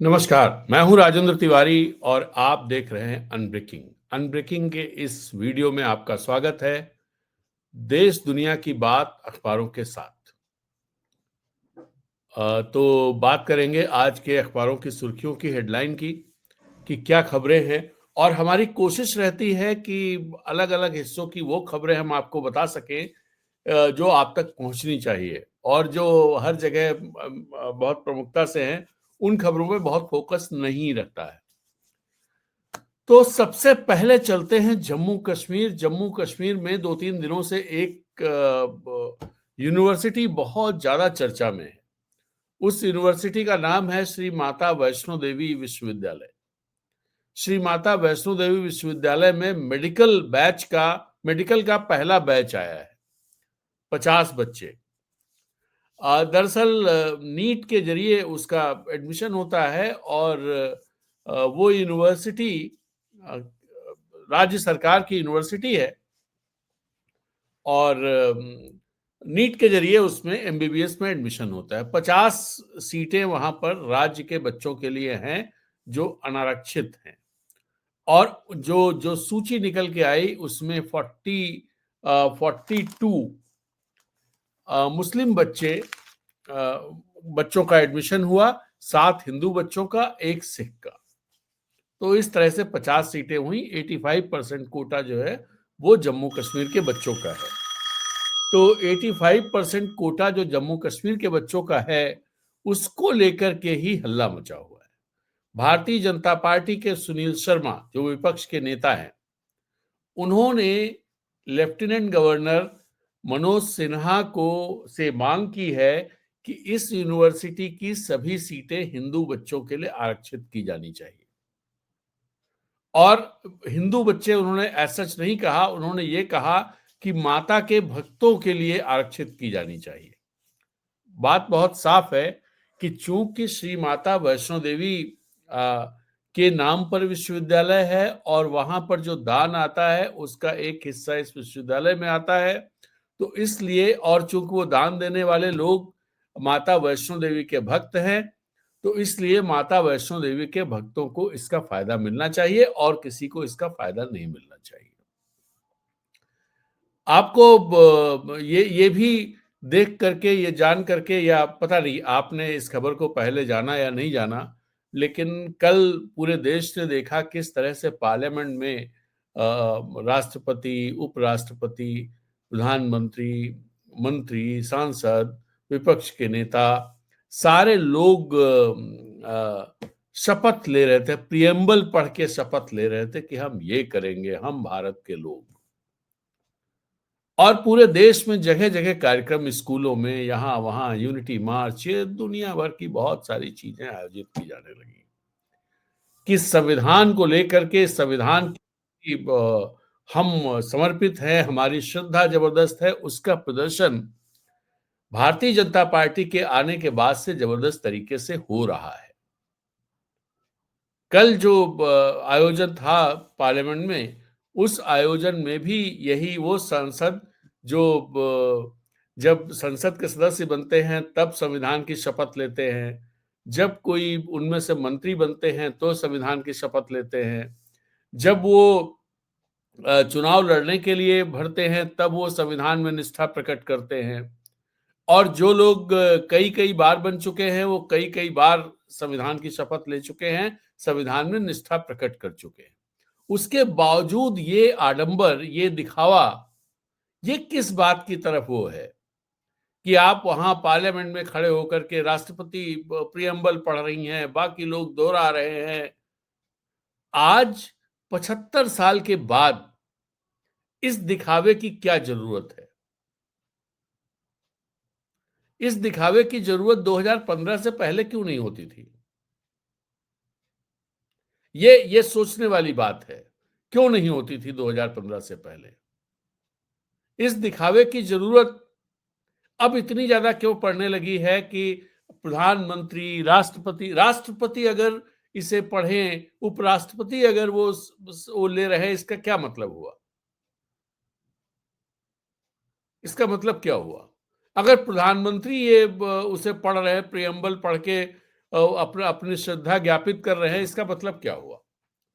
नमस्कार, मैं हूं राजेंद्र तिवारी और आप देख रहे हैं अनब्रेकिंग। अनब्रेकिंग के इस वीडियो में आपका स्वागत है। देश दुनिया की बात अखबारों के साथ। तो बात करेंगे आज के अखबारों की सुर्खियों की, हेडलाइन की, कि क्या खबरें हैं। और हमारी कोशिश रहती है कि अलग-अलग हिस्सों की वो खबरें हम आपको बता सकें जो आप तक पहुंचनी चाहिए, और जो हर जगह बहुत प्रमुखता से हैं, उन खबरों में बहुत फोकस नहीं रहता है। तो सबसे पहले चलते हैं जम्मू कश्मीर। जम्मू कश्मीर में 2-3 दिनों से एक यूनिवर्सिटी बहुत ज्यादा चर्चा में है। उस यूनिवर्सिटी का नाम है श्री माता वैष्णो देवी विश्वविद्यालय। श्री माता वैष्णो देवी विश्वविद्यालय में मेडिकल का पहला बैच आया है, 50 बच्चे। दरअसल नीट के जरिए उसका एडमिशन होता है, और वो यूनिवर्सिटी राज्य सरकार की यूनिवर्सिटी है, और नीट के जरिए उसमें एमबीबीएस में एडमिशन होता है। 50 सीटें वहां पर राज्य के बच्चों के लिए हैं जो अनारक्षित हैं। और जो जो सूची निकल के आई उसमें 42 मुस्लिम बच्चों का एडमिशन हुआ, 7 हिंदू बच्चों का, 1 सिख का। तो इस तरह से 50 सीटें हुई। 85% कोटा जो है वो जम्मू कश्मीर के बच्चों का है। तो 85% कोटा जो जम्मू कश्मीर के बच्चों का है, उसको लेकर के ही हल्ला मचा हुआ है। भारतीय जनता पार्टी के सुनील शर्मा, जो विपक्ष के नेता हैं, उन्होंने लेफ्टिनेंट गवर्नर मनोज सिन्हा को से मांग की है कि इस यूनिवर्सिटी की सभी सीटें हिंदू बच्चों के लिए आरक्षित की जानी चाहिए। और हिंदू बच्चे उन्होंने ऐसा सच नहीं कहा, उन्होंने ये कहा कि माता के भक्तों के लिए आरक्षित की जानी चाहिए। बात बहुत साफ है कि चूंकि श्री माता वैष्णो देवी के नाम पर विश्वविद्यालय है, और वहां पर जो दान आता है उसका एक हिस्सा इस विश्वविद्यालय में आता है, तो इसलिए, और चूंकि वो दान देने वाले लोग माता वैष्णो देवी के भक्त हैं, तो इसलिए माता वैष्णो देवी के भक्तों को इसका फायदा मिलना चाहिए और किसी को इसका फायदा नहीं मिलना चाहिए। आपको ये भी देख करके, ये जान करके, या पता नहीं आपने इस खबर को पहले जाना या नहीं जाना, लेकिन कल पूरे देश ने देखा किस तरह से पार्लियामेंट में राष्ट्रपति, उपराष्ट्रपति, प्रधानमंत्री, मंत्री, सांसद, विपक्ष के नेता, सारे लोग शपथ ले रहे थे, प्रियम्बल पढ़ के शपथ ले रहे थे कि हम ये करेंगे, हम भारत के लोग। और पूरे देश में जगह जगह कार्यक्रम, स्कूलों में, यहाँ वहाँ यूनिटी मार्च, ये दुनिया भर की बहुत सारी चीजें आयोजित की जाने लगी कि संविधान को लेकर के, संविधान की हम समर्पित हैं, हमारी श्रद्धा जबरदस्त है, उसका प्रदर्शन भारतीय जनता पार्टी के आने के बाद से जबरदस्त तरीके से हो रहा है। कल जो आयोजन था पार्लियामेंट में, उस आयोजन में भी यही वो सांसद जो जब संसद के सदस्य बनते हैं तब संविधान की शपथ लेते हैं, जब कोई उनमें से मंत्री बनते हैं तो संविधान की शपथ लेते हैं, जब वो चुनाव लड़ने के लिए भरते हैं तब वो संविधान में निष्ठा प्रकट करते हैं। और जो लोग कई कई बार बन चुके हैं, वो कई कई बार संविधान की शपथ ले चुके हैं, संविधान में निष्ठा प्रकट कर चुके हैं। उसके बावजूद ये आडंबर, ये दिखावा, ये किस बात की तरफ वो है कि आप वहां पार्लियामेंट में खड़े होकर के राष्ट्रपति प्रियम्बल पढ़ रही हैं, बाकी लोग दोहरा रहे हैं। आज 75 साल के बाद इस दिखावे की क्या जरूरत है? इस दिखावे की जरूरत 2015 से पहले क्यों नहीं होती थी? ये सोचने वाली बात है। क्यों नहीं होती थी 2015 से पहले? इस दिखावे की जरूरत अब इतनी ज्यादा क्यों पड़ने लगी है कि प्रधानमंत्री, राष्ट्रपति अगर इसे पढ़ें, उपराष्ट्रपति अगर वो ले रहे हैं, इसका क्या मतलब हुआ? इसका मतलब क्या हुआ? अगर प्रधानमंत्री उसे पढ़ रहे हैं, प्रियम्बल पढ़ के अपना अपनी श्रद्धा ज्ञापित कर रहे हैं, इसका मतलब क्या हुआ?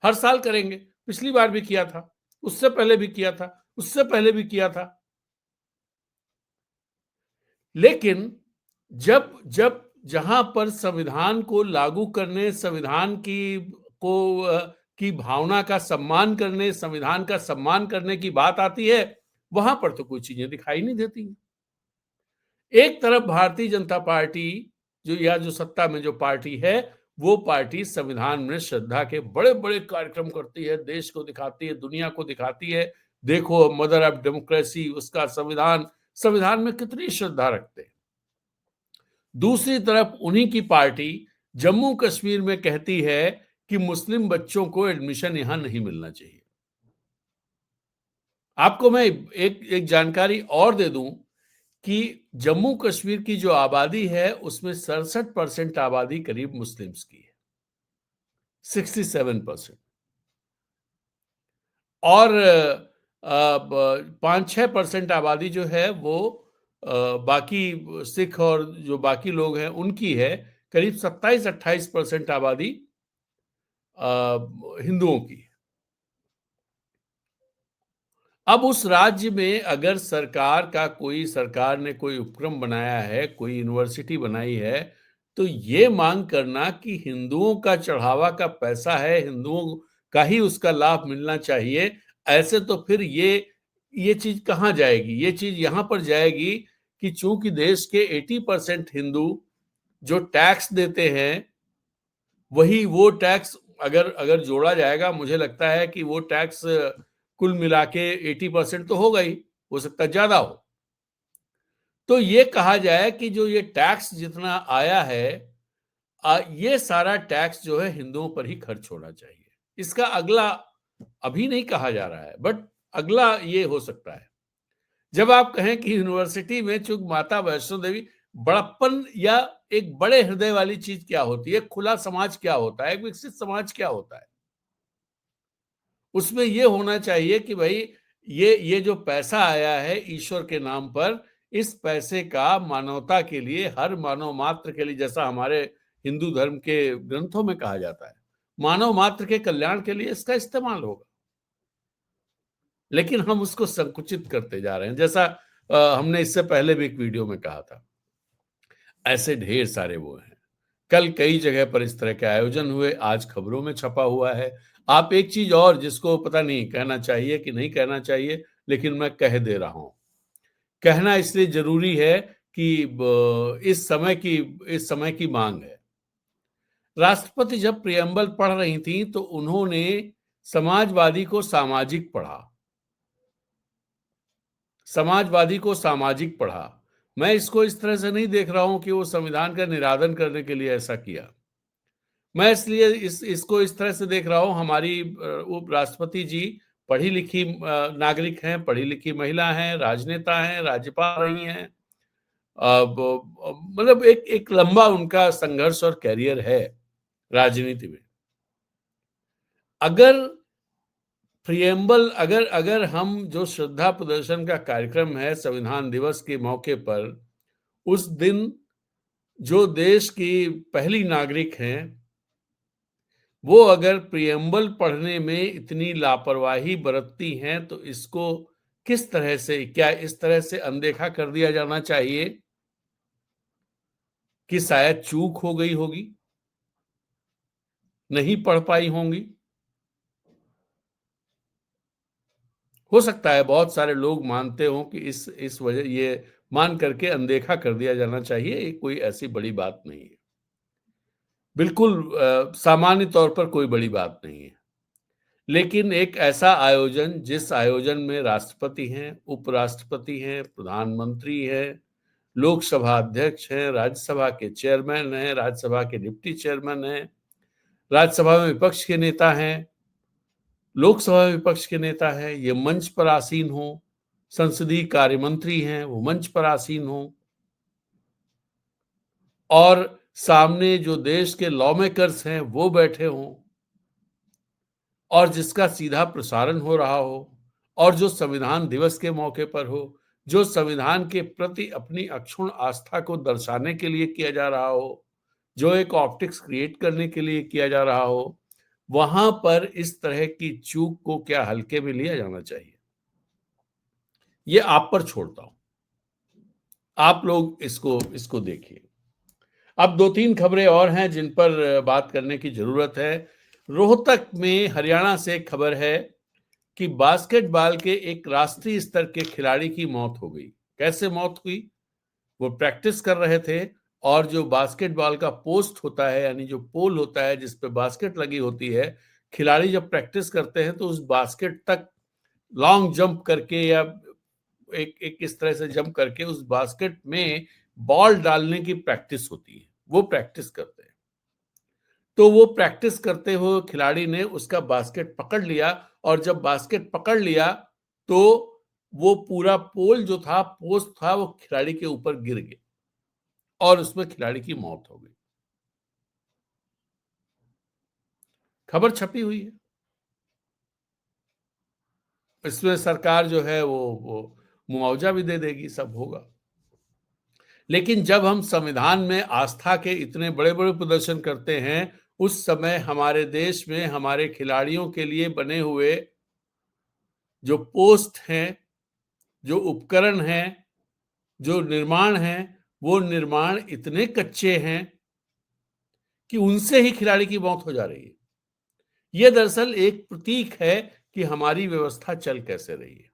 हर साल करेंगे, पिछली बार भी किया था, उससे पहले भी किया था, उससे पहले भी किया था। लेकिन जब जब जहां पर संविधान को लागू करने, संविधान की भावना का सम्मान करने, संविधान का सम्मान करने की बात आती है, वहां पर तो कोई चीजें दिखाई नहीं देती हैं। एक तरफ भारतीय जनता पार्टी जो सत्ता में जो पार्टी है, वो पार्टी संविधान में श्रद्धा के बड़े-बड़े कार्यक्रम करती है, देश को दिखाती है, दुनिया को दिखाती है। देखो मदर ऑफ डेमोक्रेसी, उसका संविधान, संविधान में कितनी श्रद्धा रखते हैं। दूसरी तरफ उन्हीं की पार्टी जम्मू कश्मीर में कहती है कि मुस्लिम बच्चों को एडमिशन यहां नहीं मिलना चाहिए। आपको मैं एक एक जानकारी और दे दूं कि जम्मू कश्मीर की जो आबादी है, उसमें 67% आबादी करीब मुस्लिम्स की है, 67%। और 5-6% आबादी जो है वो बाकी सिख और जो बाकी लोग हैं उनकी है। करीब 27-28% आबादी हिंदुओं की। अब उस राज्य में अगर सरकार ने कोई उपक्रम बनाया है, कोई यूनिवर्सिटी बनाई है, तो ये मांग करना कि हिंदुओं का चढ़ावा का पैसा है, हिंदुओं का ही उसका लाभ मिलना चाहिए, ऐसे तो फिर ये चीज कहाँ जाएगी? ये चीज यहां पर जाएगी कि चूंकि देश के 80% हिंदू जो टैक्स देते हैं, वही वो टैक्स अगर अगर जोड़ा जाएगा, मुझे लगता है कि वो टैक्स कुल मिला के 80% तो होगा ही, हो सकता है ज्यादा हो। तो ये कहा जाए कि जो ये टैक्स जितना आया है, ये सारा टैक्स जो है हिंदुओं पर ही खर्च होना चाहिए। इसका अगला अभी नहीं कहा जा रहा है, बट अगला ये हो सकता है। जब आप कहें कि यूनिवर्सिटी में चूंकि माता वैष्णो देवी, बड़प्पन या एक बड़े हृदय वाली चीज क्या होती है, खुला समाज क्या होता है, एक विकसित समाज क्या होता है? उसमें ये होना चाहिए कि भाई ये जो पैसा आया है ईश्वर के नाम पर, इस पैसे का मानवता के लिए, हर मानव मात्र के लिए, जैसा हमारे हिंदू धर्म के ग्रंथों में कहा जाता है, मानव मात्र के कल्याण के लिए इसका इस्तेमाल होगा। लेकिन हम उसको संकुचित करते जा रहे हैं, जैसा हमने इससे पहले भी एक वीडियो में कहा था। ऐसे ढेर सारे वो हैं। कल कई जगह पर इस तरह के आयोजन हुए, आज खबरों में छपा हुआ है। आप एक चीज और जिसको पता नहीं कहना चाहिए कि नहीं कहना चाहिए, लेकिन मैं कह दे रहा हूं। कहना इसलिए जरूरी है कि इस समय की मांग है। राष्ट्रपति जब प्रियम्बल पढ़ रही थी तो उन्होंने समाजवादी को सामाजिक पढ़ा, समाजवादी को सामाजिक पढ़ा। मैं इसको इस तरह से नहीं देख रहा हूं कि वो संविधान का निरादन करने के लिए ऐसा किया। मैं इसलिए इसको इस तरह से देख रहा हूँ, हमारी उपराष्ट्रपति जी पढ़ी लिखी नागरिक हैं, पढ़ी लिखी महिला हैं, राजनेता हैं, राज्यपाल रही हैं। मतलब एक एक लंबा उनका संघर्ष और कैरियर है राजनीति में। अगर प्रियम्बल अगर अगर हम जो श्रद्धा प्रदर्शन का कार्यक्रम है संविधान दिवस के मौके पर, उस दिन जो देश की पहली नागरिक हैं, वो अगर प्रियम्बल पढ़ने में इतनी लापरवाही बरतती हैं, तो इसको किस तरह से, क्या इस तरह से अनदेखा कर दिया जाना चाहिए कि शायद चूक हो गई होगी, नहीं पढ़ पाई होंगी? हो सकता है बहुत सारे लोग मानते हों कि इस वजह ये मान करके अनदेखा कर दिया जाना चाहिए, ये कोई ऐसी बड़ी बात नहीं है। बिल्कुल सामान्य तौर पर कोई बड़ी बात नहीं है। लेकिन एक ऐसा आयोजन, जिस आयोजन में राष्ट्रपति हैं, उपराष्ट्रपति हैं, प्रधानमंत्री हैं, लोकसभा अध्यक्ष हैं, राज्यसभा के चेयरमैन हैं, राज्यसभा के डिप्टी चेयरमैन हैं, राज्यसभा में विपक्ष के नेता हैं, लोकसभा में विपक्ष के नेता हैं, ये मंच पर आसीन हों, संसदीय कार्य मंत्री हैं, वो मंच पर आसीन हों, और सामने जो देश के लॉ मेकर्स हैं वो बैठे हों, और जिसका सीधा प्रसारण हो रहा हो, और जो संविधान दिवस के मौके पर हो, जो संविधान के प्रति अपनी अक्षुण्ण आस्था को दर्शाने के लिए किया जा रहा हो, जो एक ऑप्टिक्स क्रिएट करने के लिए किया जा रहा हो, वहां पर इस तरह की चूक को क्या हल्के में लिया जाना चाहिए? ये आप पर छोड़ता हूं। आप लोग इसको इसको देखिए। अब 2-3 खबरें और हैं जिन पर बात करने की जरूरत है। रोहतक में हरियाणा से एक खबर है कि बास्केटबॉल के एक राष्ट्रीय स्तर के खिलाड़ी की मौत हो गई। कैसे मौत हुई? वो प्रैक्टिस कर रहे थे और जो बास्केटबॉल का पोस्ट होता है, यानी जो पोल होता है जिस पे बास्केट लगी होती है, खिलाड़ी जब प्रैक्टिस करते हैं तो उस बास्केट तक लॉन्ग जंप करके या एक एक इस तरह से जंप करके उस बास्केट में बॉल डालने की प्रैक्टिस होती है। वो प्रैक्टिस करते हैं। तो वो प्रैक्टिस करते हुए खिलाड़ी ने उसका बास्केट पकड़ लिया और जब बास्केट पकड़ लिया तो वो पूरा पोल जो था, पोस्ट था, वो खिलाड़ी के ऊपर गिर गया और उसमें खिलाड़ी की मौत हो गई। खबर छपी हुई है। इसमें सरकार जो है वो मुआवजा भी दे देगी, सब होगा। लेकिन जब हम संविधान में आस्था के इतने बड़े-बड़े प्रदर्शन करते हैं, उस समय हमारे देश में हमारे खिलाड़ियों के लिए बने हुए जो पोस्ट हैं, जो उपकरण हैं, जो निर्माण हैं, वो निर्माण इतने कच्चे हैं कि उनसे ही खिलाड़ी की मौत हो जा रही है। ये दरअसल एक प्रतीक है कि हमारी व्यवस्था चल कैसे रही है।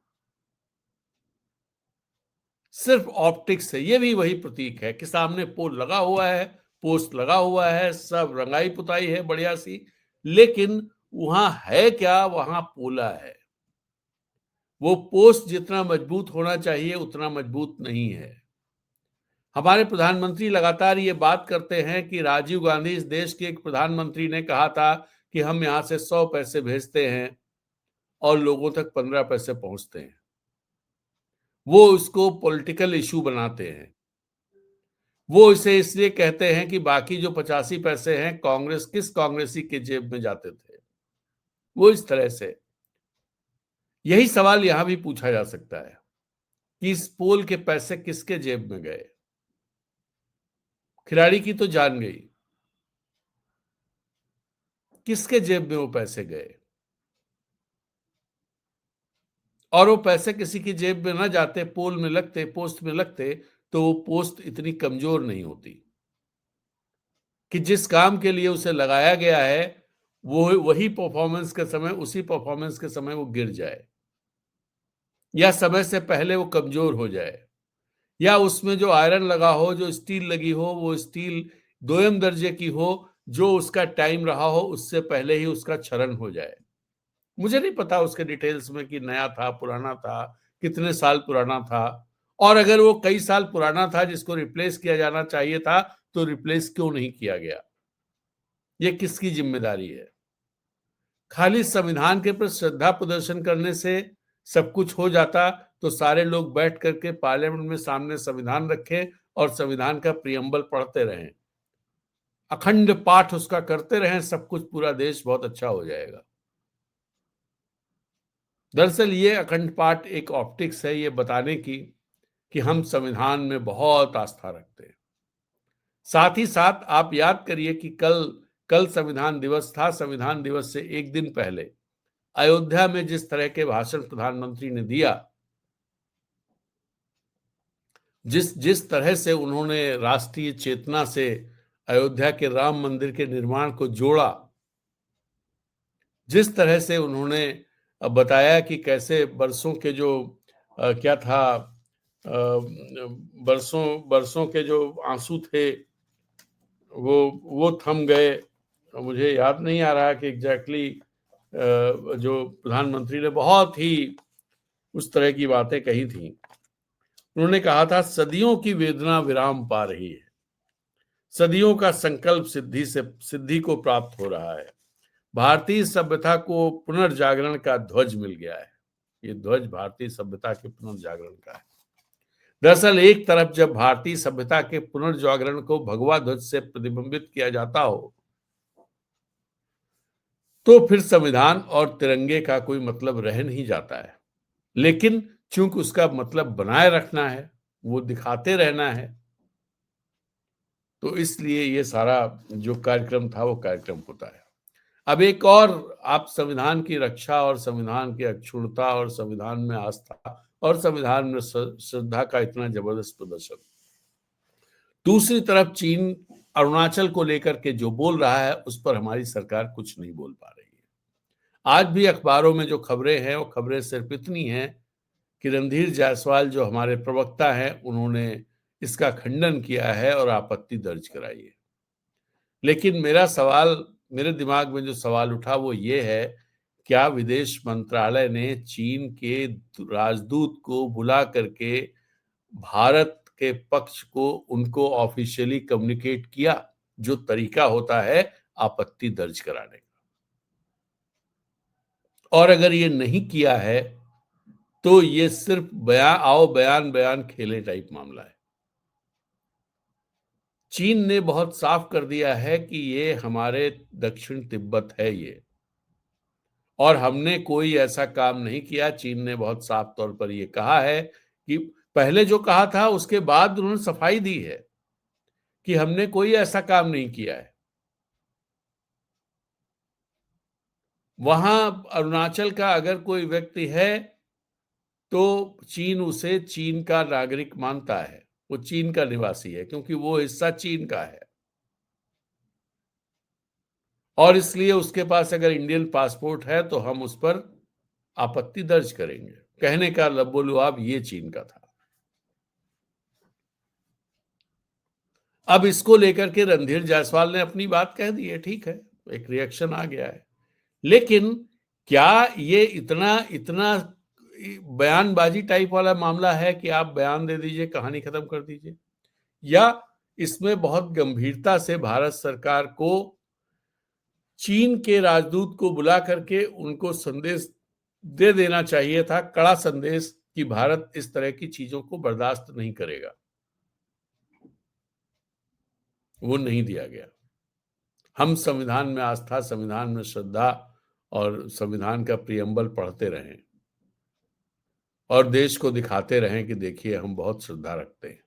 सिर्फ ऑप्टिक्स है, ये भी वही प्रतीक है कि सामने पोल लगा हुआ है, पोस्ट लगा हुआ है, सब रंगाई पुताई है बढ़िया सी, लेकिन वहां है क्या? वहां पोला है। वो पोस्ट जितना मजबूत होना चाहिए उतना मजबूत नहीं है। हमारे प्रधानमंत्री लगातार ये बात करते हैं कि राजीव गांधी, इस देश के एक प्रधानमंत्री, ने कहा था कि हम यहां से 100 पैसे भेजते हैं और लोगों तक 15 पैसे पहुंचते हैं। वो उसको पॉलिटिकल इशू बनाते हैं। वो इसे इसलिए कहते हैं कि बाकी जो 85 पैसे हैं, कांग्रेस, किस कांग्रेसी के जेब में जाते थे। वो इस तरह से, यही सवाल यहां भी पूछा जा सकता है कि इस पोल के पैसे किसके जेब में गए? खिलाड़ी की तो जान गई, किसके जेब में वो पैसे गए? और वो पैसे किसी की जेब में ना जाते, पोल में लगते, पोस्ट में लगते, तो वो पोस्ट इतनी कमजोर नहीं होती कि जिस काम के लिए उसे लगाया गया है, वो वही परफॉर्मेंस के समय, उसी परफॉर्मेंस के समय वो गिर जाए, या समय से पहले वो कमजोर हो जाए, या उसमें जो आयरन लगा हो, जो स्टील लगी हो, वो स्टील दोयम दर्जे की हो, जो उसका टाइम रहा हो उससे पहले ही उसका क्षरण हो जाए। मुझे नहीं पता उसके डिटेल्स में कि नया था, पुराना था, कितने साल पुराना था, और अगर वो कई साल पुराना था जिसको रिप्लेस किया जाना चाहिए था, तो रिप्लेस क्यों नहीं किया गया? ये किसकी जिम्मेदारी है? खाली संविधान के प्रति श्रद्धा प्रदर्शन करने से सब कुछ हो जाता तो सारे लोग बैठ करके पार्लियामेंट में सामने संविधान रखें और संविधान का प्रियम्बल पढ़ते रहें, अखंड पाठ उसका करते रहें, सब कुछ, पूरा देश बहुत अच्छा हो जाएगा। दरअसल ये अखंड पाठ एक ऑप्टिक्स है, ये बताने की कि हम संविधान में बहुत आस्था रखते हैं। साथ ही साथ आप याद करिए कि कल कल संविधान दिवस था। संविधान दिवस से एक दिन पहले अयोध्या में जिस तरह के भाषण प्रधानमंत्री ने दिया, जिस जिस तरह से उन्होंने राष्ट्रीय चेतना से अयोध्या के राम मंदिर के निर्माण को जोड़ा, जिस तरह से उन्होंने बताया कि कैसे बरसों के जो क्या था, बरसों बरसों के जो आंसू थे वो थम गए। मुझे याद नहीं आ रहा कि एग्जैक्टली जो प्रधानमंत्री ने बहुत ही उस तरह की बातें कही थी। उन्होंने कहा था, सदियों की वेदना विराम पा रही है, सदियों का संकल्प सिद्धि को प्राप्त हो रहा है, भारतीय सभ्यता को पुनर्जागरण का ध्वज मिल गया है। ये ध्वज भारतीय सभ्यता के पुनर्जागरण का है। दरअसल एक तरफ जब भारतीय सभ्यता के पुनर्जागरण को भगवा ध्वज से प्रतिबिंबित किया जाता हो, तो फिर संविधान और तिरंगे का कोई मतलब रह नहीं जाता है। लेकिन चूंकि उसका मतलब बनाए रखना है, वो दिखाते रहना है, तो इसलिए ये सारा जो कार्यक्रम था वो कार्यक्रम होता है। अब एक और, आप संविधान की रक्षा और संविधान की अक्षुण्णता और संविधान में आस्था और संविधान में श्रद्धा का इतना जबरदस्त प्रदर्शन, दूसरी तरफ चीन अरुणाचल को लेकर के जो बोल रहा है उस पर हमारी सरकार कुछ नहीं बोल पा रही है। आज भी अखबारों में जो खबरें हैं वो खबरें सिर्फ इतनी हैं कि रणधीर जायसवाल जो हमारे प्रवक्ता हैं उन्होंने इसका खंडन किया है और आपत्ति दर्ज कराई है। लेकिन मेरे दिमाग में जो सवाल उठा वो ये है, क्या विदेश मंत्रालय ने चीन के राजदूत को बुला करके भारत के पक्ष को उनको ऑफिशियली कम्युनिकेट किया, जो तरीका होता है आपत्ति दर्ज कराने का? और अगर ये नहीं किया है तो ये सिर्फ बयान बयान खेले टाइप मामला है। चीन ने बहुत साफ कर दिया है कि ये हमारे दक्षिण तिब्बत है ये, और हमने कोई ऐसा काम नहीं किया। चीन ने बहुत साफ तौर पर ये कहा है कि पहले जो कहा था उसके बाद उन्होंने सफाई दी है कि हमने कोई ऐसा काम नहीं किया है। वहां अरुणाचल का अगर कोई व्यक्ति है तो चीन उसे चीन का नागरिक मानता है, वो चीन का निवासी है क्योंकि वो हिस्सा चीन का है, और इसलिए उसके पास अगर इंडियन पासपोर्ट है तो हम उस पर आपत्ति दर्ज करेंगे। कहने का लबोलुआब ये चीन का था। अब इसको लेकर के रणधीर जायसवाल ने अपनी बात कह दी है, ठीक है, एक रिएक्शन आ गया है। लेकिन क्या ये इतना इतना बयानबाजी टाइप वाला मामला है कि आप बयान दे दीजिए, कहानी खत्म कर दीजिए, या इसमें बहुत गंभीरता से भारत सरकार को चीन के राजदूत को बुला करके उनको संदेश दे देना चाहिए था, कड़ा संदेश, कि भारत इस तरह की चीजों को बर्दाश्त नहीं करेगा? वो नहीं दिया गया। हम संविधान में आस्था, संविधान में श्रद्धा और संविधान का प्रियम्बल पढ़ते रहें और देश को दिखाते रहें कि देखिए हम बहुत श्रद्धा रखते हैं।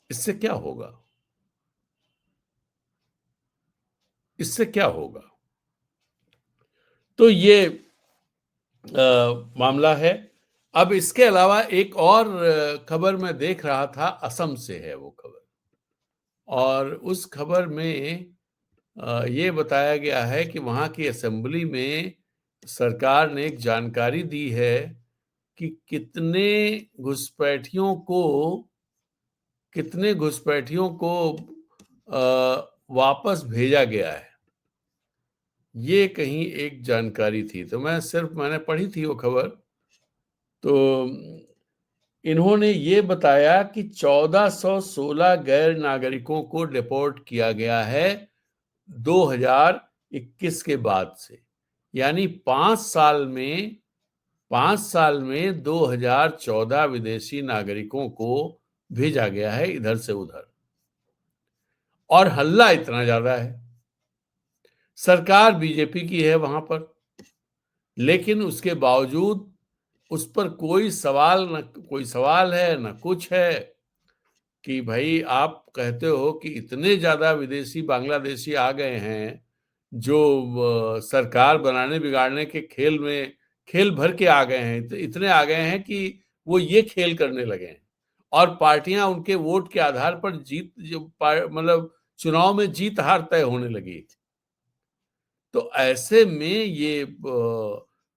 इससे क्या होगा? इससे क्या होगा? तो ये मामला है। अब इसके अलावा एक और खबर मैं देख रहा था, असम से है वो खबर, और उस खबर में ये बताया गया है कि वहां की असेंबली में सरकार ने एक जानकारी दी है कि कितने घुसपैठियों को वापस भेजा गया है। ये कहीं एक जानकारी थी, तो मैंने पढ़ी थी वो खबर। तो इन्होंने ये बताया कि 1416 गैर नागरिकों को डिपोर्ट किया गया है 2021 के बाद से, यानी 5 साल में 2014 विदेशी नागरिकों को भेजा गया है इधर से उधर, और हल्ला इतना ज्यादा है। सरकार बीजेपी की है वहां पर, लेकिन उसके बावजूद उस पर कोई सवाल है न कुछ है कि भाई आप कहते हो कि इतने ज्यादा विदेशी बांग्लादेशी आ गए हैं जो सरकार बनाने बिगाड़ने के खेल में खेल भर के आ गए हैं, तो इतने आ गए हैं कि वो ये खेल करने लगे हैं, और पार्टियां उनके वोट के आधार पर मतलब चुनाव में जीत हार तय होने लगी। तो ऐसे में ये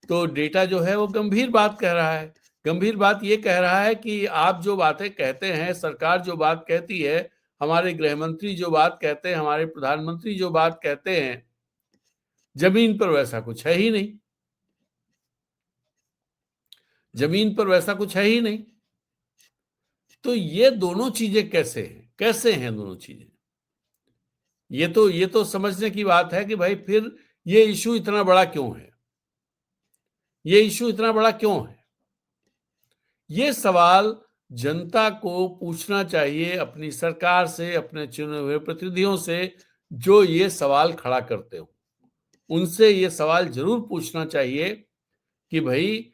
तो डेटा जो है वो गंभीर बात कह रहा है। गंभीर बात ये कह रहा है कि आप जो बातें कहते हैं, सरकार जो बात कहती है, हमारे गृह मंत्री जो बात कहते हैं, हमारे प्रधानमंत्री जो बात कहते हैं, जमीन पर वैसा कुछ है ही नहीं। जमीन पर वैसा कुछ है ही नहीं। तो ये दोनों चीजें कैसे हैं दोनों चीजें? ये तो समझने की बात है कि भाई फिर ये इशू इतना बड़ा क्यों है? ये इशू इतना बड़ा क्यों है? ये सवाल जनता को पूछना चाहिए अपनी सरकार से, अपने चुने हुए प्रतिनिधियों से जो ये सवाल खड़ा करते हो। उनसे ये सवाल जरूर पूछना चाहिए कि भाई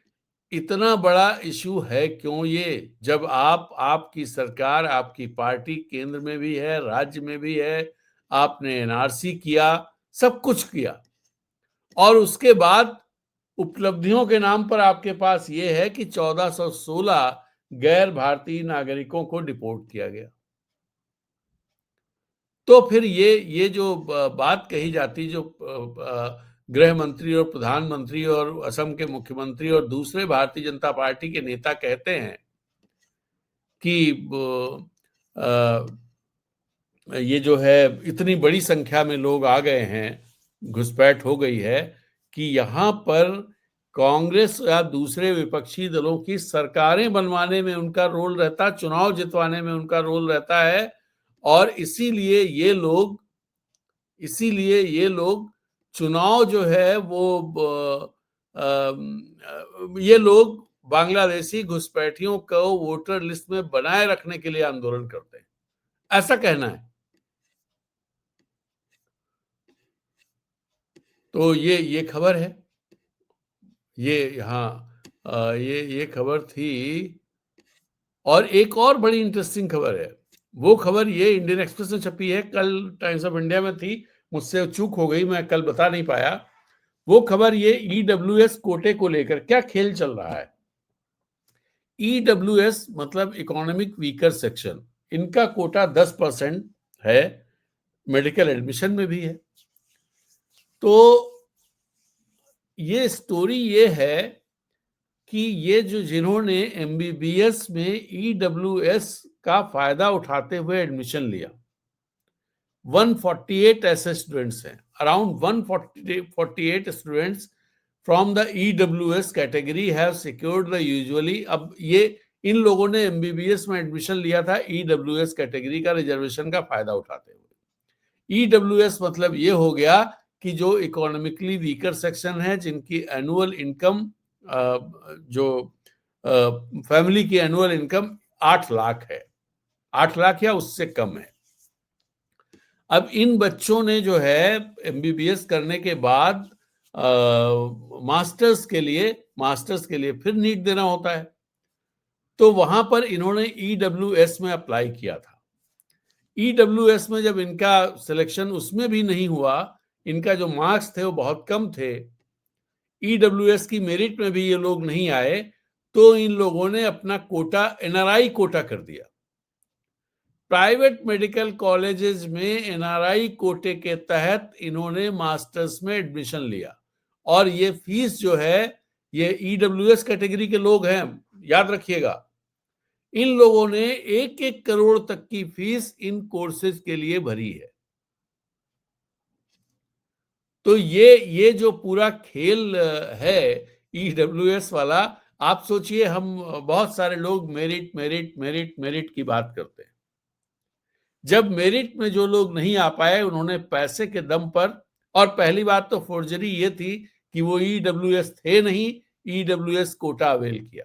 इतना बड़ा इशू है क्यों ये? जब आपकी सरकार, आपकी पार्टी केंद्र में भी है, राज्य में भी है, आपने एनआरसी किया, सब कुछ किया और उसके बाद उपलब्धियों के नाम पर आपके पास ये है कि 1416 गैर भारतीय नागरिकों को डिपोर्ट किया गया। तो फिर ये जो बात कही जाती, जो गृह मंत्री और प्रधानमंत्री और असम के मुख्यमंत्री और दूसरे भारतीय जनता पार्टी के नेता कहते हैं कि ये जो है इतनी बड़ी संख्या में लोग आ गए हैं, घुसपैठ हो गई है कि यहाँ पर कांग्रेस या दूसरे विपक्षी दलों की सरकारें बनवाने में उनका रोल रहता, चुनाव जितवाने में उनका रोल रहता है और इसीलिए ये लोग चुनाव जो है वो ये लोग बांग्लादेशी घुसपैठियों को वोटर लिस्ट में बनाए रखने के लिए आंदोलन करते हैं, ऐसा कहना है। तो ये खबर है, ये हाँ, ये खबर थी। और एक और बड़ी इंटरेस्टिंग खबर है, वो खबर ये इंडियन एक्सप्रेस में छपी है, कल टाइम्स ऑफ इंडिया में थी, मुझसे चूक हो गई, मैं कल बता नहीं पाया। वो खबर ये ईडब्ल्यूएस कोटे को लेकर क्या खेल चल रहा है। ईडब्ल्यूएस मतलब इकोनॉमिक वीकर सेक्शन, इनका कोटा 10% है, मेडिकल एडमिशन में भी है। तो ये स्टोरी ये है कि ये जो जिन्होंने एमबीबीएस में ईडब्ल्यूएस का फायदा उठाते हुए एडमिशन लिया, 148 ऐसे स्टूडेंट्स हैं, around 148 students from the EWS category have secured the usually. अब ये इन लोगों ने एमबीबीएस में एडमिशन लिया था ईडब्ल्यूएस कैटेगरी का रिजर्वेशन का फायदा उठाते हुए। ईडब्ल्यूएस मतलब ये हो गया कि जो इकोनॉमिकली वीकर सेक्शन है, जिनकी एनुअल इनकम जो फैमिली की एनुअल इनकम 8 लाख है, 8 लाख या उससे कम है। अब इन बच्चों ने जो है एमबीबीएस करने के बाद मास्टर्स के लिए फिर नीट देना होता है, तो वहां पर इन्होंने ईडब्ल्यूएस में अप्लाई किया था। ईडब्ल्यूएस में जब इनका सिलेक्शन उसमें भी नहीं हुआ, इनका जो मार्क्स थे वो बहुत कम थे, ईडब्ल्यूएस की मेरिट में भी ये लोग नहीं आए, तो इन लोगों ने अपना कोटा एनआरआई कोटा कर दिया। प्राइवेट मेडिकल कॉलेजेस में एनआरआई कोटे के तहत इन्होंने मास्टर्स में एडमिशन लिया और ये फीस जो है, ये ईडब्ल्यूएस कैटेगरी के लोग हैं, याद रखिएगा, इन लोगों ने 1-1 करोड़ तक की फीस इन कोर्सेज के लिए भरी है। तो ये जो पूरा खेल है ईडब्ल्यूएस वाला, आप सोचिए, हम बहुत सारे लोग मेरिट मेरिट मेरिट मेरिट की बात करते हैं। जब मेरिट में जो लोग नहीं आ पाए, उन्होंने पैसे के दम पर, और पहली बात तो फोर्जरी ये थी कि वो ईडब्ल्यूएस थे नहीं, ईडब्ल्यूएस कोटा अवेल किया,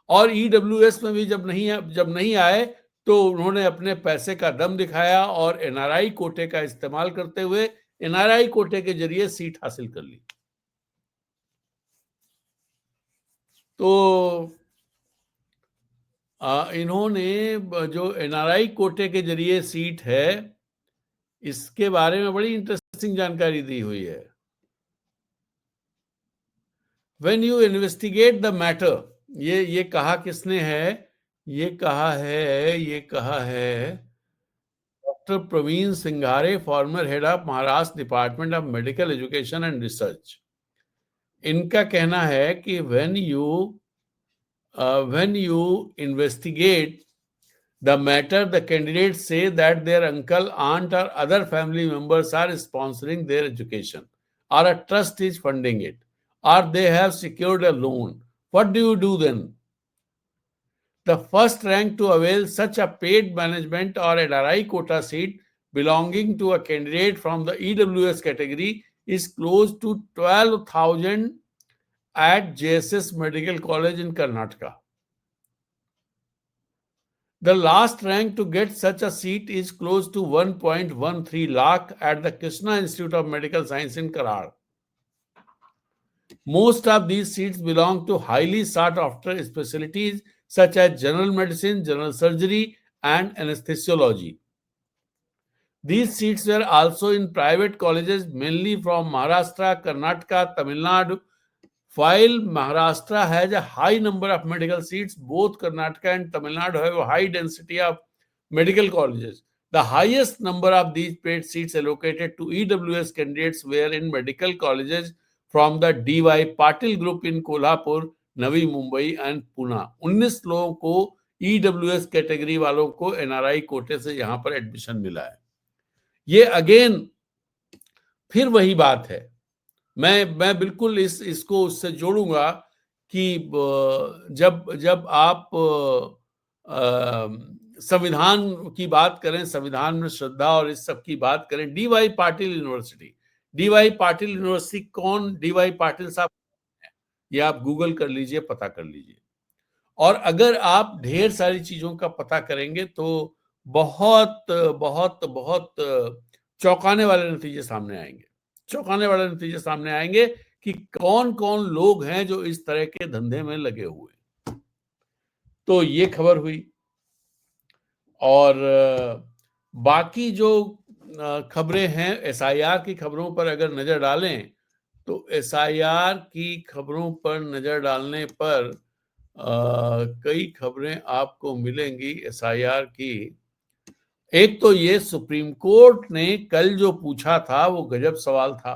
और ईडब्ल्यूएस में भी जब नहीं आए तो उन्होंने अपने पैसे का दम दिखाया और एनआरआई कोटे का इस्तेमाल करते हुए एनआरआई कोटे के जरिए सीट हासिल कर ली। तो इन्होंने जो एनआरआई कोटे के जरिए सीट है, इसके बारे में बड़ी इंटरेस्टिंग जानकारी दी हुई है। When you investigate the matter, ये कहा किसने है? ये कहा है doctor Praveen Shingare, former head of Maharashtra department of medical education and research. इनका कहना है कि when you investigate the matter, the candidates say that their uncle, aunt or other family members are sponsoring their education, or a trust is funding it, or they have secured a loan. What do you do then? The first rank to avail such a paid management or NRI quota seat belonging to a candidate from the EWS category is close to 12,000 at JSS Medical College in Karnataka. The last rank to get such a seat is close to 1.13 lakh at the Krishna Institute of Medical Science in Karar. Most of these seats belong to highly sought after specialties such as general medicine, general surgery, and anesthesiology. These seats were also in private colleges, mainly from Maharashtra, Karnataka, Tamil Nadu. While Maharashtra has a high number of medical seats, both Karnataka and Tamil Nadu have a high density of medical colleges. The highest number of these paid seats allocated to EWS candidates were in medical colleges from the DY Patil Group in Kolhapur, Navi Mumbai and Pune. 19 लोगों को EWS category वालों को NRI कोटे से यहां पर admission मिला है। ये अगेन फिर वही बात है। मैं बिल्कुल इसको उससे जोड़ूंगा कि जब आप संविधान की बात करें, संविधान में श्रद्धा और इस सब की बात करें, डीवाई पाटिल यूनिवर्सिटी कौन डीवाई पाटिल साहब, ये आप गूगल कर लीजिए, पता कर लीजिए। और अगर आप ढेर सारी चीजों का पता करेंगे तो बहुत बहुत बहुत चौंकाने वाले नतीजे सामने आएंगे, चौंकाने वाले नतीजे सामने आएंगे कि कौन कौन लोग हैं जो इस तरह के धंधे में लगे हुए। तो ये खबर हुई। और बाकी जो खबरें हैं, एसआईआर की खबरों पर अगर नजर डालें तो एसआईआर की खबरों पर नजर डालने पर कई खबरें आपको मिलेंगी एसआईआर की। एक तो ये सुप्रीम कोर्ट ने कल जो पूछा था वो गजब सवाल था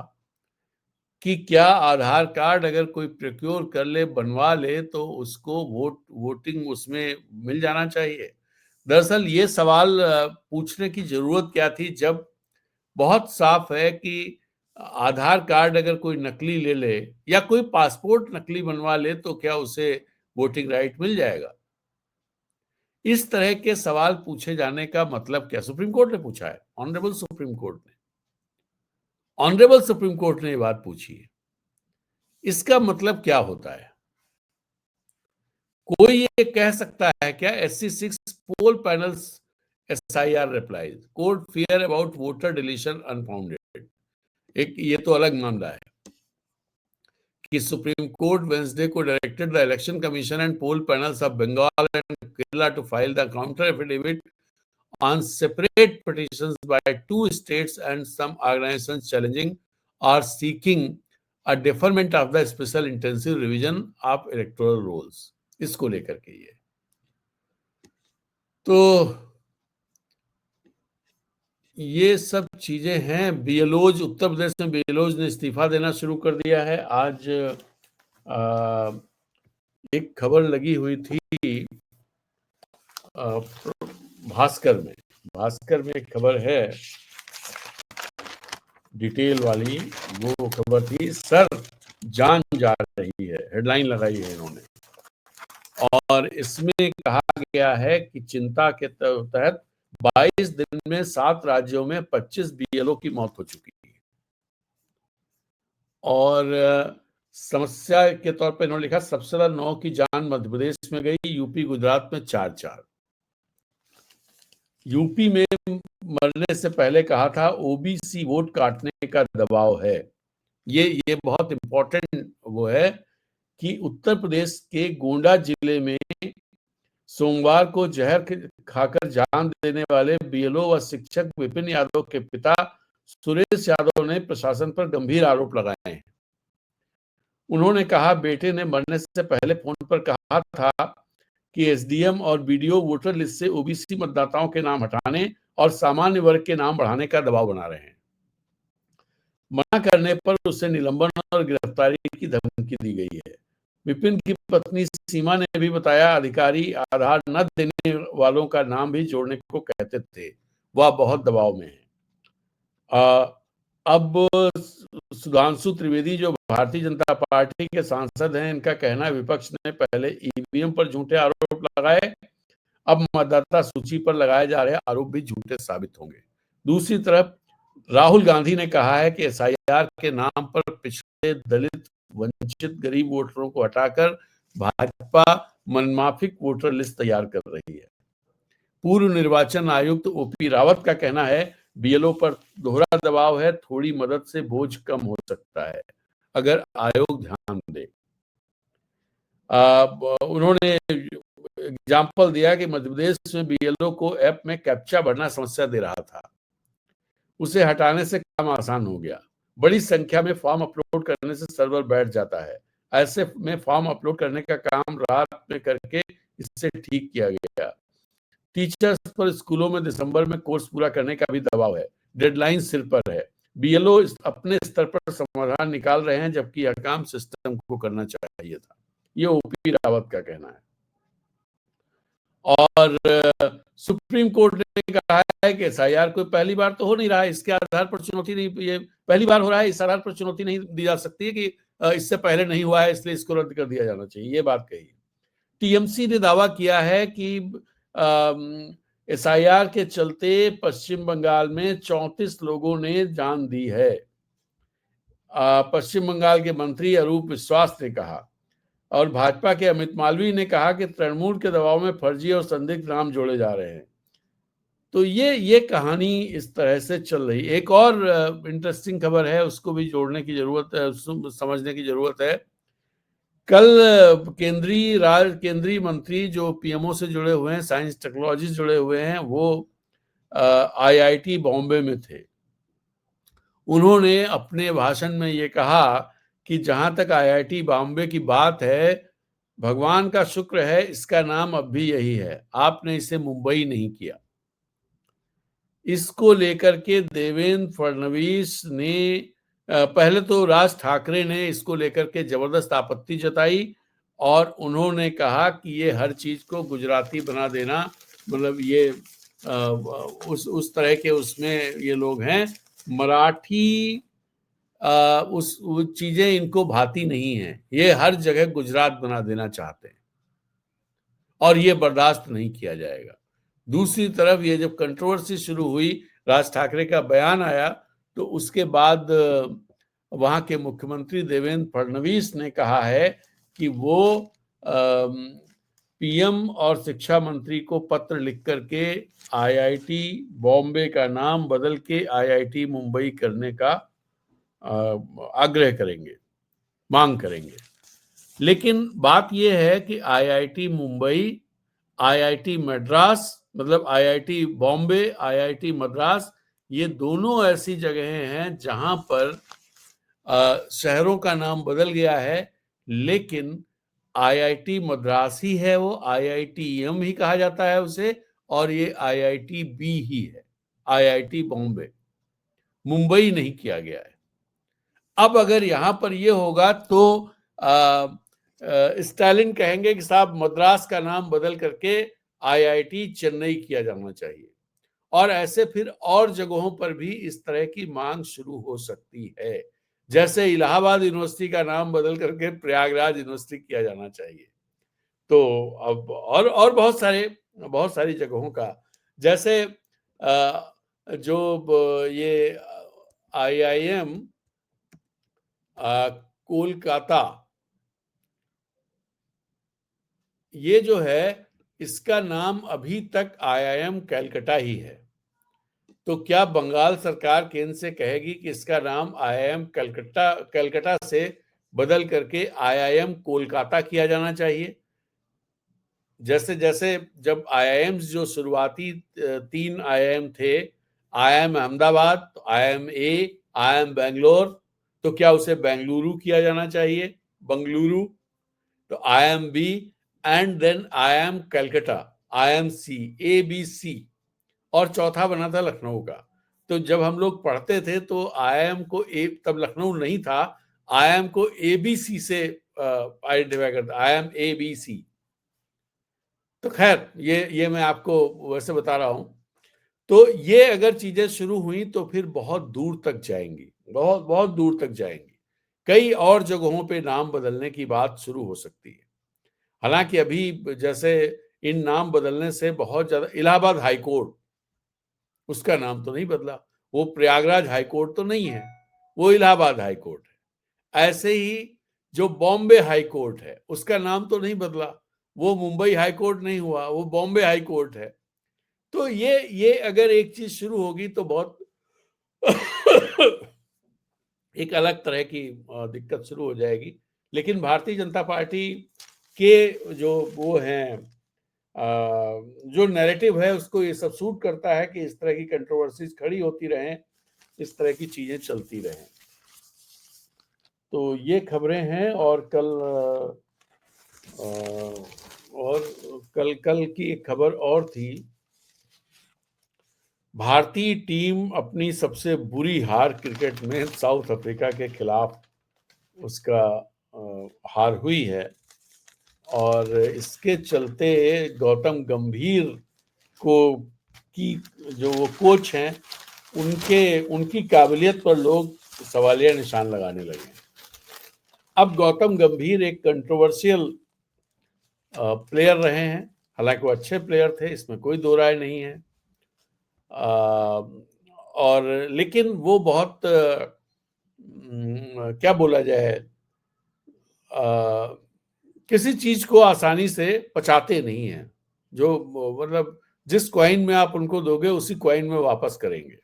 कि क्या आधार कार्ड अगर कोई प्रोक्योर कर ले, बनवा ले, तो उसको वोटिंग उसमें मिल जाना चाहिए। दरअसल ये सवाल पूछने की जरूरत क्या थी जब बहुत साफ है कि आधार कार्ड अगर कोई नकली ले ले या कोई पासपोर्ट नकली बनवा ले तो क्या उसे वोटिंग राइट मिल जाएगा। इस तरह के सवाल पूछे जाने का मतलब क्या, सुप्रीम कोर्ट ने पूछा है, ऑनरेबल सुप्रीम कोर्ट ने ये बात पूछी है। इसका मतलब क्या होता है? कोई ये कह सकता है क्या SC6 poll panels SIR replies court fear about voter deletion unfounded. एक ये तो अलग मामला है कि सुप्रीम कोर्ट वेंसडे को directed the election commission and poll panels of Bengal and Kerala to file the counter affidavit on separate petitions by 2 states and some organizations challenging or seeking a deferment of the special intensive revision of electoral rolls। इसको लेकर के तो ये सब चीजें हैं। बीएलओज, उत्तर प्रदेश में बीएलओज ने इस्तीफा देना शुरू कर दिया है। आज एक खबर लगी हुई थी भास्कर में एक खबर है डिटेल वाली, वो खबर थी सर जान जा रही है, हेडलाइन लगाई है इन्होंने। और इसमें कहा गया है कि चिंता के तहत 22 दिन में 7 राज्यों में 25 बीएलओ की मौत हो चुकी है। और समस्या के तौर पर इन्होंने लिखा सबसे ज्यादा 9 की जान मध्य प्रदेश में गई, यूपी गुजरात में 4-4। यूपी में मरने से पहले कहा था ओबीसी वोट काटने का दबाव है। ये बहुत इंपॉर्टेंट वो है कि उत्तर प्रदेश के गोंडा जिले में सोमवार को जहर खाकर जान देने वाले बीएलओ व शिक्षक विपिन यादव के पिता सुरेश यादव ने प्रशासन पर गंभीर आरोप लगाए हैं। उन्होंने कहा बेटे ने मरने से पहले फोन पर कहा था कि एसडीएम और बीडीओ वोटर लिस्ट से ओबीसी मतदाताओं के नाम हटाने और सामान्य वर्ग के नाम बढ़ाने का दबाव बना रहे हैं। मना करने पर उसे निलंबन और गिरफ्तारी की धमकी दी गई है। विपिन की पत्नी सीमा ने भी बताया अधिकारी आधार न देने वालों का नाम भी जोड़ने को कहते थे, वह बहुत दबाव में है। अब सुधांशु त्रिवेदी जो भारतीय जनता पार्टी के सांसद हैं, इनका कहना है विपक्ष ने पहले ईवीएम पर झूठे आरोप लगाए, अब मतदाता सूची पर लगाए जा रहे आरोप भी झूठे साबित होंगे। दूसरी तरफ राहुल गांधी ने कहा है कि एसआईआर के नाम पर पिछड़े, दलित, वंचित, गरीब वोटरों को हटाकर भाजपा मनमाफिक वोटर लिस्ट तैयार कर रही है। पूर्व निर्वाचन आयुक्त ओपी रावत का कहना है बीएलओ पर दोहरा दबाव है, थोड़ी मदद से बोझ कम हो सकता है। अगर आयोग ध्यान दे। उन्होंने एग्जाम्पल दिया कि मध्य प्रदेश में बीएलओ को ऐप में कैप्चा भरना समस्या दे रहा था, उसे हटाने से काम आसान हो गया। बड़ी संख्या में फॉर्म अपलोड करने से सर्वर बैठ जाता है। ऐसे में फॉर्म अपलोड करने का काम रात में करके इसे ठीक किया गया। टीचर्स पर स्कूलों में दिसंबर में कोर्स पूरा करने का भी दबाव है, डेडलाइन सिर पर है। बीएलओ अपने स्तर पर समाधान निकाल रहे हैं, जबकि यह काम सिस्टम को करना चाहिए था। ये ओपी रावत का कहना है। और सुप्रीम कोर्ट ने कहा है कि एसआईआर कोई पहली बार तो हो नहीं रहा है, इसके आधार पर चुनौती नहीं, ये पहली बार हो रहा है, इस आधार पर चुनौती नहीं दी जा सकती है कि इससे पहले नहीं हुआ है इसलिए इसको रद्द कर दिया जाना चाहिए, ये बात कही। टीएमसी ने दावा किया है कि एसआईआर के चलते पश्चिम बंगाल में 34 लोगों ने जान दी है। पश्चिम बंगाल के मंत्री अरूप विश्वास ने कहा, और भाजपा के अमित मालवीय ने कहा कि तृणमूल के दबाव में फर्जी और संदिग्ध नाम जोड़े जा रहे हैं। तो ये कहानी इस तरह से चल रही। एक और इंटरेस्टिंग खबर है, उसको भी जोड़ने की जरूरत है, समझने की जरूरत है। कल केंद्रीय मंत्री जो पीएमओ से जुड़े हुए हैं, साइंस टेक्नोलॉजी से जुड़े हुए हैं, वो आईआईटी बॉम्बे में थे। उन्होंने अपने भाषण में ये कहा कि जहां तक आईआईटी बॉम्बे की बात है, भगवान का शुक्र है इसका नाम अब भी यही है, आपने इसे मुंबई नहीं किया। इसको लेकर के देवेंद्र फडणवीस ने पहले तो राज ठाकरे ने इसको लेकर के जबरदस्त आपत्ति जताई और उन्होंने कहा कि ये हर चीज को गुजराती बना देना, मतलब ये उस तरह के उसमें ये लोग हैं, मराठी उस चीजें इनको भाती नहीं है, ये हर जगह गुजरात बना देना चाहते हैं और ये बर्दाश्त नहीं किया जाएगा। दूसरी तरफ ये जब कंट्रोवर्सी शुरू हुई, राज ठाकरे का बयान आया, तो उसके बाद वहां के मुख्यमंत्री देवेंद्र फडणवीस ने कहा है कि वो पीएम और शिक्षा मंत्री को पत्र लिख करके आईआईटी बॉम्बे का नाम बदल के आईआईटी मुंबई करने का आग्रह करेंगे, मांग करेंगे। लेकिन बात यह है कि आईआईटी मुंबई, आईआईटी मद्रास, मतलब आईआईटी बॉम्बे, आईआईटी मद्रास, ये दोनों ऐसी जगहें हैं जहां पर शहरों का नाम बदल गया है, लेकिन आईआईटी मद्रास ही है, वो आईआईटीएम ही कहा जाता है उसे, और ये आईआईटी बी ही है, आईआईटी बॉम्बे, मुंबई नहीं किया गया है। अब अगर यहां पर ये होगा तो स्टालिन कहेंगे कि साहब मद्रास का नाम बदल करके आईआईटी चेन्नई किया जाना चाहिए, और ऐसे फिर और जगहों पर भी इस तरह की मांग शुरू हो सकती है। जैसे इलाहाबाद यूनिवर्सिटी का नाम बदल करके प्रयागराज यूनिवर्सिटी किया जाना चाहिए। तो अब और बहुत सारी जगहों का, जैसे जो ये आईआईएम कोलकाता, ये जो है इसका नाम अभी तक आईआईएम कलकत्ता ही है। तो क्या बंगाल सरकार केंद्र से कहेगी कि इसका नाम आईआईएम कलकत्ता से बदल करके आईआईएम कोलकाता किया जाना चाहिए? जैसे जैसे जब आईआईएम्स जो शुरुआती 3 आईआईएम थे, आईआईएम अहमदाबाद, तो आईआईएम ए, आईआईएम बेंगलोर, तो क्या उसे बेंगलुरु किया जाना चाहिए, बंगलुरु, तो IIM B, and then IIM Calcutta, IIM C, A B C, और चौथा बना था लखनऊ का। तो जब हम लोग पढ़ते थे तो आईआईएम को तब लखनऊ नहीं था, आईआईएम को एबीसी से आइडेंटिफाई करता, आईआईएम एबीसी। तो खैर ये मैं आपको वैसे बता रहा हूं। तो ये अगर चीजें शुरू हुई तो फिर बहुत दूर तक जाएंगी, बहुत बहुत दूर तक जाएंगी। कई और जगहों पे नाम बदलने की बात शुरू हो सकती है। हालांकि अभी जैसे इन नाम बदलने से बहुत ज्यादा, इलाहाबाद हाईकोर्ट, उसका नाम तो नहीं बदला, वो प्रयागराज हाईकोर्ट तो नहीं है, वो इलाहाबाद हाईकोर्ट है। ऐसे ही जो बॉम्बे हाईकोर्ट है, उसका नाम तो नहीं बदला, वो मुंबई हाईकोर्ट नहीं हुआ, वो बॉम्बे हाईकोर्ट है। तो ये अगर एक चीज शुरू होगी तो बहुत एक अलग तरह की दिक्कत शुरू हो जाएगी। लेकिन भारतीय जनता पार्टी के जो वो हैं जो नैरेटिव है उसको ये सब सूट करता है कि इस तरह की कंट्रोवर्सीज खड़ी होती रहें, इस तरह की चीजें चलती रहें। तो ये खबरें हैं। और कल की एक खबर और थी। भारतीय टीम अपनी सबसे बुरी हार क्रिकेट में साउथ अफ्रीका के खिलाफ उसका हार हुई है और इसके चलते गौतम गंभीर को की जो वो कोच हैं उनकी काबिलियत पर लोग सवालिया निशान लगाने लगे। अब गौतम गंभीर एक कंट्रोवर्शियल प्लेयर रहे हैं, हालांकि वो अच्छे प्लेयर थे, इसमें कोई दो राय नहीं है। और लेकिन वो बहुत क्या बोला जाए, किसी चीज को आसानी से पचाते नहीं हैं। जो मतलब जिस कॉइन में आप उनको दोगे उसी कॉइन में वापस करेंगे,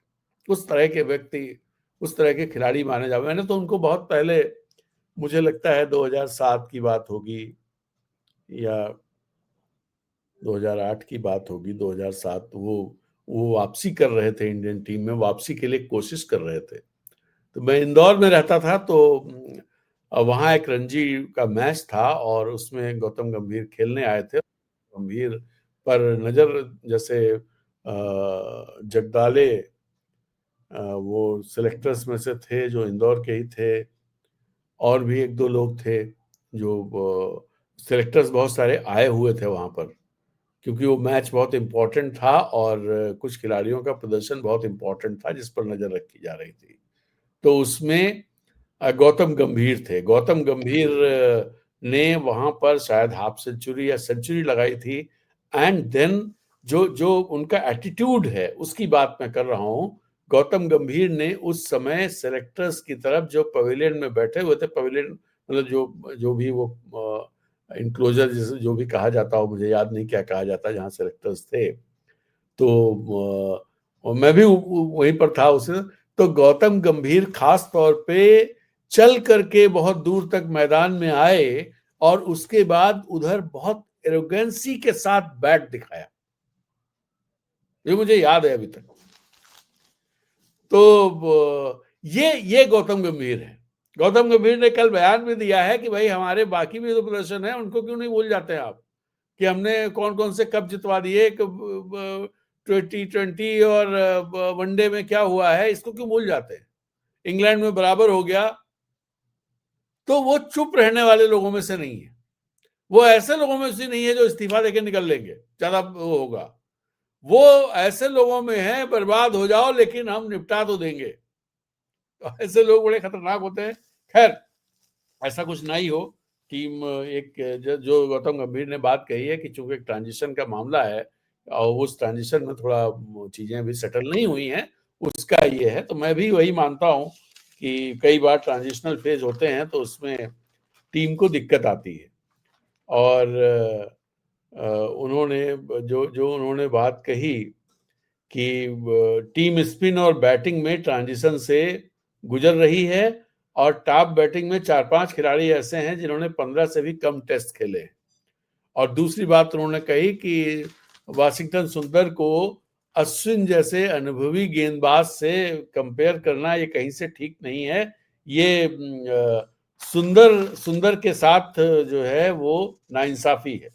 उस तरह के व्यक्ति, उस तरह के खिलाड़ी माने जाते। मैंने तो उनको बहुत पहले, मुझे लगता है 2007 की बात होगी या 2008 की बात होगी, 2007 वो वापसी कर रहे थे, इंडियन टीम में वापसी के लिए कोशिश कर रहे थे। तो मैं इंदौर में रहता था, तो वहाँ एक रणजी का मैच था और उसमें गौतम गंभीर खेलने आए थे। गंभीर पर नजर, जैसे जगदाले वो सिलेक्टर्स में से थे जो इंदौर के ही थे, और भी एक दो लोग थे जो सिलेक्टर्स बहुत सारे आए हुए थे वहां पर, क्योंकि वो मैच बहुत इंपॉर्टेंट था और कुछ खिलाड़ियों का प्रदर्शन बहुत इंपॉर्टेंट था जिस पर नजर रखी जा रही थी। तो उसमें गौतम गंभीर थे। गौतम गंभीर ने वहां पर शायद हाफ सेंचुरी या सेंचुरी लगाई थी। एंड देन जो जो उनका एटीट्यूड है उसकी बात मैं कर रहा हूं। गौतम गंभीर ने उस समय सेलेक्टर्स की तरफ, जो पवेलियन में बैठे हुए थे, पवेलियन मतलब जो जो भी वो इंक्लोजर जैसे जो भी कहा जाता हो, मुझे याद नहीं क्या कहा जाता, जहाँ सेलेक्टर्स थे, तो मैं भी वहीं पर था उस। तो गौतम गंभीर खास तौर पे चल करके बहुत दूर तक मैदान में आए और उसके बाद उधर बहुत एरोगेंसी के साथ बैट दिखाया, ये मुझे याद है अभी तक। तो ये गौतम गंभीर है। गौतम गंभीर ने कल बयान में दिया है कि भाई हमारे बाकी भी तो प्रदर्शन है, उनको क्यों नहीं भूल जाते हैं आप, कि हमने कौन कौन से कप जितवा दिए, 2020 और वनडे में क्या हुआ है, इसको क्यों भूल जाते हैं। इंग्लैंड में बराबर हो गया। तो वो चुप रहने वाले लोगों में से नहीं है, वो ऐसे लोगों में से नहीं है जो इस्तीफा देके निकल लेंगे, ज्यादा वो होगा। वो ऐसे लोगों में है, बर्बाद हो जाओ लेकिन हम निपटा तो देंगे। तो ऐसे लोग बड़े खतरनाक होते हैं। खैर, ऐसा कुछ नहीं हो। टीम एक जो गौतम गंभीर ने बात कही है कि चूंकि एक ट्रांजिशन का मामला है और उस ट्रांजिशन में थोड़ा चीजें अभी सेटल नहीं हुई हैं, उसका ये है। तो मैं भी वही मानता हूं कि कई बार ट्रांजिशनल फेज होते हैं तो उसमें टीम को दिक्कत आती है। और उन्होंने जो जो उन्होंने बात कही कि टीम स्पिन और बैटिंग में ट्रांजिशन से गुजर रही है और टॉप बैटिंग में 4-5 खिलाड़ी ऐसे हैं जिन्होंने 15 से भी कम टेस्ट खेले। और दूसरी बात उन्होंने कही कि वाशिंगटन सुंदर को अश्विन जैसे अनुभवी गेंदबाज से कंपेयर करना ये कहीं से ठीक नहीं है। ये सुंदर के साथ जो है वो नाइंसाफी है।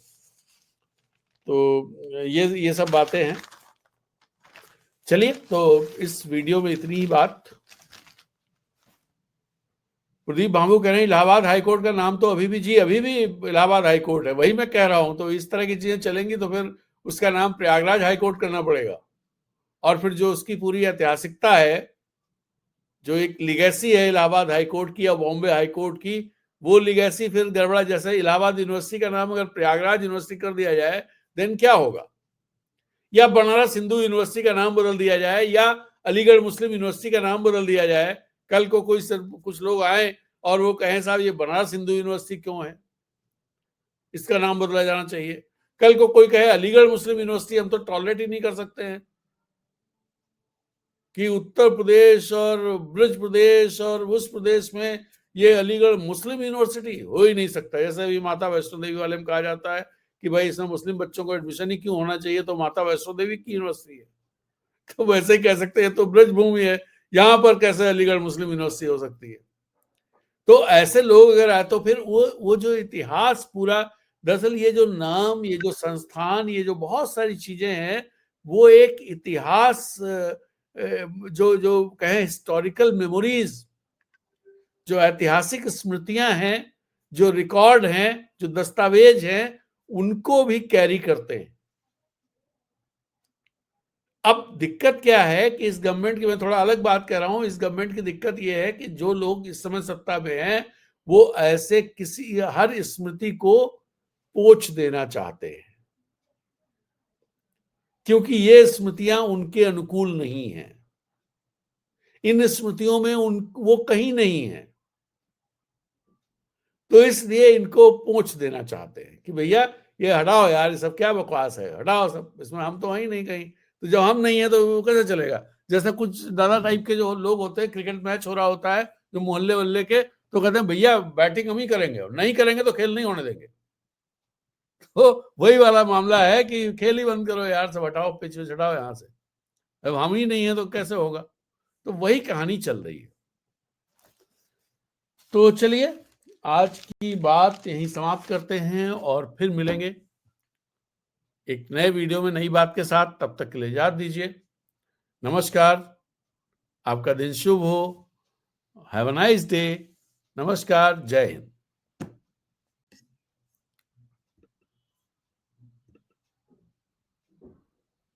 तो ये सब बातें हैं। चलिए, तो इस वीडियो में इतनी ही बात। प्रदीप बाबू कह रहे हैं इलाहाबाद हाईकोर्ट का नाम तो अभी भी जी, अभी भी इलाहाबाद हाईकोर्ट है, वही मैं कह रहा हूं। तो इस तरह की चीजें चलेंगी तो फिर उसका नाम प्रयागराज हाईकोर्ट करना पड़ेगा। और फिर जो उसकी पूरी ऐतिहासिकता है, जो एक लिगेसी है इलाहाबाद हाईकोर्ट की या बॉम्बे हाईकोर्ट की, वो लिगेसी फिर गड़बड़ा। जैसे इलाहाबाद यूनिवर्सिटी का नाम अगर प्रयागराज यूनिवर्सिटी कर दिया जाए, देन क्या होगा। या बनारस हिंदू यूनिवर्सिटी का नाम बदल दिया जाए, या अलीगढ़ मुस्लिम यूनिवर्सिटी का नाम बदल दिया जाए। कल को कुछ लोग आए और वो कहें साहब ये बनारस हिंदू यूनिवर्सिटी क्यों है, इसका नाम बदला जाना चाहिए। कल को कोई कहे अलीगढ़ मुस्लिम यूनिवर्सिटी, हम तो टॉलरेट ही नहीं कर सकते हैं। कि उत्तर प्रदेश और ब्रज प्रदेश और उस प्रदेश में ये अलीगढ़ मुस्लिम यूनिवर्सिटी हो ही नहीं सकता। जैसे अभी माता वैष्णो देवी वाले में कहा जाता है कि भाई इसमें मुस्लिम बच्चों को एडमिशन ही क्यों होना चाहिए, तो माता वैष्णो देवी की यूनिवर्सिटी है। तो वैसे ही कह सकते हैं तो ब्रज भूमि है, यहाँ पर कैसे अलीगढ़ मुस्लिम यूनिवर्सिटी हो सकती है। तो ऐसे लोग अगर आए तो फिर वो जो इतिहास पूरा, दरअसल ये जो नाम, ये जो संस्थान, ये जो बहुत सारी चीजें हैं, वो एक इतिहास जो जो कहें हिस्टोरिकल मेमोरीज, जो ऐतिहासिक स्मृतियां हैं, जो रिकॉर्ड हैं, जो दस्तावेज हैं, उनको भी कैरी करते हैं। अब दिक्कत क्या है कि इस गवर्नमेंट की, मैं थोड़ा अलग बात कर रहा हूं, इस गवर्नमेंट की दिक्कत यह है कि जो लोग इस समय सत्ता में हैं वो ऐसे किसी हर स्मृति को पोंछ देना चाहते हैं, क्योंकि ये स्मृतियां उनके अनुकूल नहीं हैं। इन स्मृतियों में वो कहीं नहीं है, तो इसलिए इनको पोंछ देना चाहते हैं कि भैया ये हटाओ यार, ये सब क्या बकवास है, हटाओ सब, इसमें हम तो ही नहीं कहीं। तो जब हम नहीं है तो वो कैसे चलेगा। जैसे कुछ दादा टाइप के जो लोग होते हैं, क्रिकेट मैच हो रहा होता है जो मोहल्ले वल्ले के, तो कहते हैं भैया बैटिंग हम ही करेंगे, और नहीं करेंगे तो खेल नहीं होने देंगे। तो वही वाला मामला है कि खेल ही बंद करो यार, सब हटाओ, पिच हटाओ यहाँ से। अब हम ही नहीं है तो कैसे होगा। तो वही कहानी चल रही है। तो चलिए आज की बात यहीं समाप्त करते हैं और फिर मिलेंगे एक नए वीडियो में नई बात के साथ। तब तक के लिए इजाजत दीजिए। नमस्कार, आपका दिन शुभ हो। Have a nice day. नमस्कार, जय हिंद।